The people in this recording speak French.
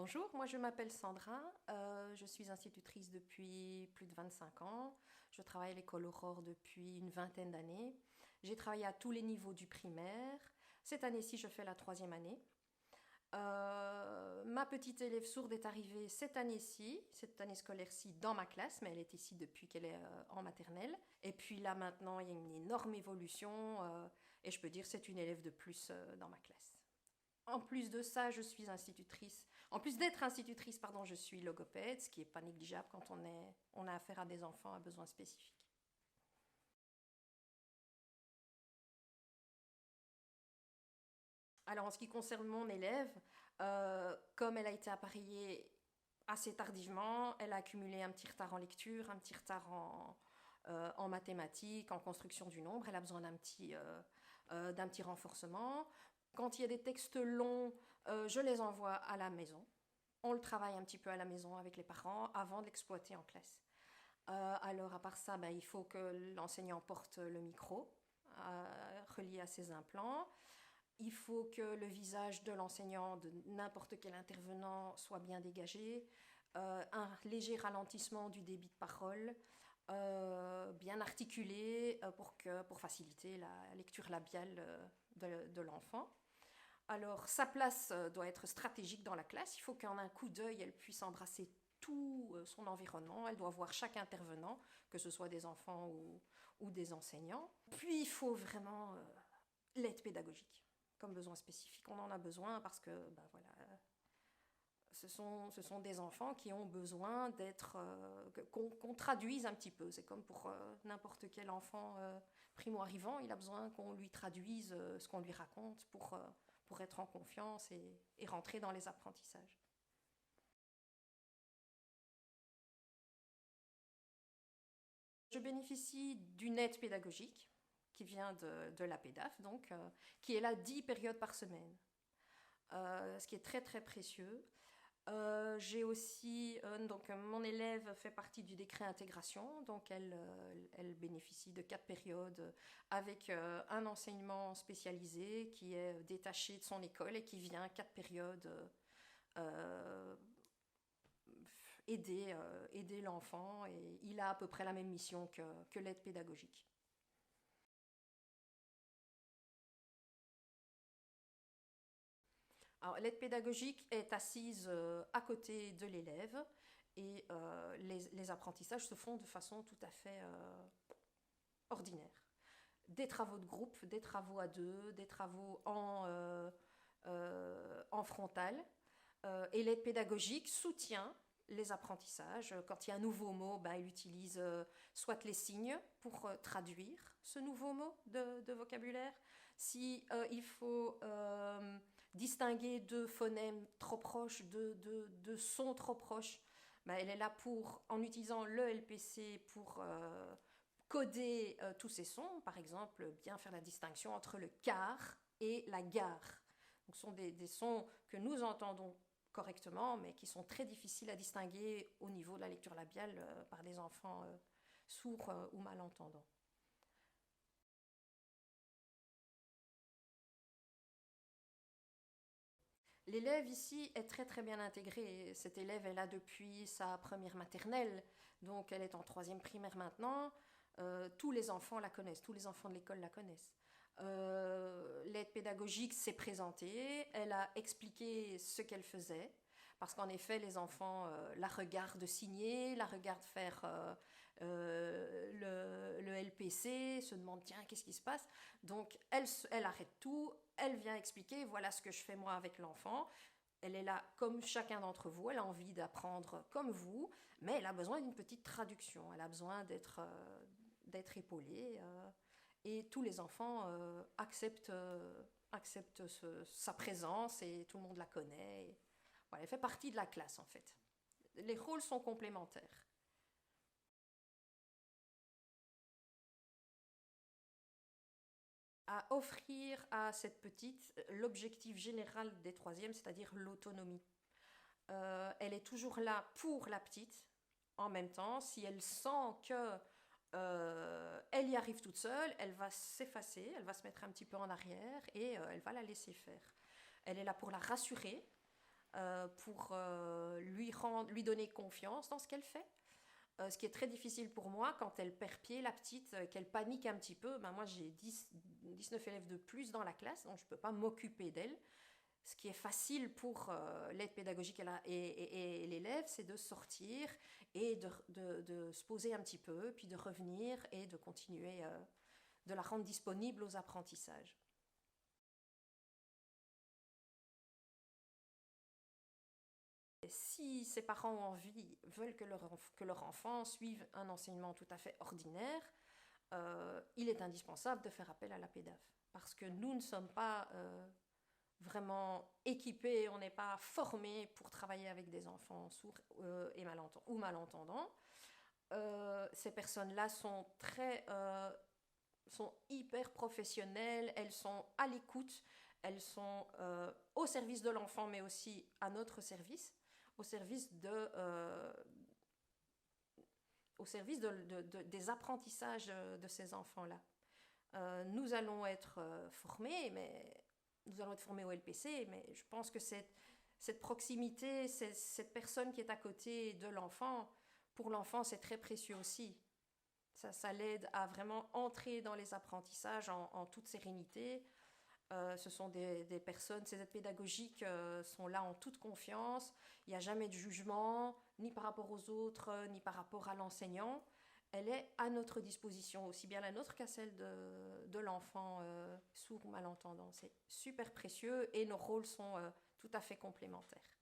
Bonjour, moi je m'appelle Sandra, je suis institutrice depuis plus de 25 ans, je travaille à l'école Aurore depuis une vingtaine d'années, j'ai travaillé à tous les niveaux du primaire, cette année-ci je fais la troisième année. Ma petite élève sourde est arrivée cette année-ci, cette année scolaire-ci, dans ma classe, mais elle est ici depuis qu'elle est en maternelle. Et puis là maintenant, il y a une énorme évolution et je peux dire c'est une élève de plus dans ma classe. En plus de ça, je suis institutrice. En plus d'être institutrice, pardon, je suis logopède, ce qui n'est pas négligeable quand on a affaire à des enfants à besoins spécifiques. Alors en ce qui concerne mon élève, comme elle a été appareillée assez tardivement, elle a accumulé un petit retard en lecture, un petit retard en mathématiques, en construction du nombre. Elle a besoin d'un petit renforcement. Quand il y a des textes longs, je les envoie à la maison. On le travaille un petit peu à la maison avec les parents avant de l'exploiter en classe. Alors à part ça, ben, il faut que l'enseignant porte le micro relié à ses implants. Il faut que le visage de l'enseignant, de n'importe quel intervenant, soit bien dégagé. Un léger ralentissement du débit de parole, bien articulé pour faciliter la lecture labiale de l'enfant. Alors, sa place doit être stratégique dans la classe. Il faut qu'en un coup d'œil, elle puisse embrasser tout son environnement. Elle doit voir chaque intervenant, que ce soit des enfants ou des enseignants. Puis, il faut vraiment l'aide pédagogique comme besoin spécifique. On en a besoin parce que, ben voilà, ce sont des enfants qui ont besoin d'être qu'on traduise un petit peu. C'est comme pour n'importe quel enfant primo-arrivant, il a besoin qu'on lui traduise ce qu'on lui raconte pour être en confiance et rentrer dans les apprentissages. Je bénéficie d'une aide pédagogique qui vient de la PEDAF, donc, qui est là 10 périodes par semaine, ce qui est très très précieux. J'ai aussi, donc mon élève fait partie du décret intégration, donc elle bénéficie de 4 périodes avec un enseignement spécialisé qui est détaché de son école et qui vient 4 périodes euh, aider l'enfant et il a à peu près la même mission que l'aide pédagogique. Alors, l'aide pédagogique est assise à côté de l'élève et les apprentissages se font de façon tout à fait ordinaire. Des travaux de groupe, des travaux à deux, des travaux en frontal. Et l'aide pédagogique soutient les apprentissages. Quand il y a un nouveau mot, ben, il utilise soit les signes pour traduire ce nouveau mot de vocabulaire. Si il faut distinguer deux phonèmes trop proches, de sons trop proches, ben, elle est là en utilisant le LPC pour coder tous ces sons. Par exemple, bien faire la distinction entre le car et la gare. Donc, ce sont des sons que nous entendons correctement, mais qui sont très difficiles à distinguer au niveau de la lecture labiale par des enfants sourds ou malentendants. L'élève ici est très très bien intégrée. Cette élève est là depuis sa première maternelle, donc elle est en troisième primaire maintenant. Tous les enfants la connaissent, tous les enfants de l'école la connaissent. L'aide pédagogique s'est présentée, elle a expliqué ce qu'elle faisait, parce qu'en effet les enfants la regardent signer, la regardent faire le LPC, se demandent tiens qu'est-ce qui se passe. Donc elle arrête tout, elle vient expliquer voilà ce que je fais moi avec l'enfant. Elle est là comme chacun d'entre vous, elle a envie d'apprendre comme vous, mais elle a besoin d'une petite traduction, elle a besoin d'être épaulée. Et tous les enfants acceptent sa présence et tout le monde la connaît. Et voilà, elle fait partie de la classe en fait. Les rôles sont complémentaires. À offrir à cette petite l'objectif général des troisièmes, c'est-à-dire l'autonomie. Elle est toujours là pour la petite, en même temps, si elle sent que elle y arrive toute seule, elle va s'effacer, elle va se mettre un petit peu en arrière et elle va la laisser faire. Elle est là pour la rassurer, pour lui donner confiance dans ce qu'elle fait. Ce qui est très difficile pour moi quand elle perd pied, la petite, qu'elle panique un petit peu. Ben moi, j'ai 19 élèves de plus dans la classe, donc je ne peux pas m'occuper d'elle. Ce qui est facile pour l'aide pédagogique et l'élève, c'est de sortir et de se poser un petit peu, puis de revenir et de continuer de la rendre disponible aux apprentissages. Et si ses parents ont envie, veulent que leur enfant suive un enseignement tout à fait ordinaire, il est indispensable de faire appel à la pédave. Parce que nous ne sommes pas vraiment équipés, on n'est pas formés pour travailler avec des enfants sourds ou malentendants. Ces personnes-là sont hyper professionnelles, elles sont à l'écoute, elles sont au service de l'enfant, mais aussi à notre service, au service des apprentissages de ces enfants-là. Nous allons être formés, mais nous allons être formés au LPC, mais je pense que cette proximité, cette personne qui est à côté de l'enfant, pour l'enfant, c'est très précieux aussi. Ça l'aide à vraiment entrer dans les apprentissages en toute sérénité. Ce sont des personnes, ces aides pédagogiques sont là en toute confiance. Il n'y a jamais de jugement, ni par rapport aux autres, ni par rapport à l'enseignant. Elle est à notre disposition, aussi bien la nôtre qu'à celle de l'enfant sourd ou malentendant. C'est super précieux et nos rôles sont tout à fait complémentaires.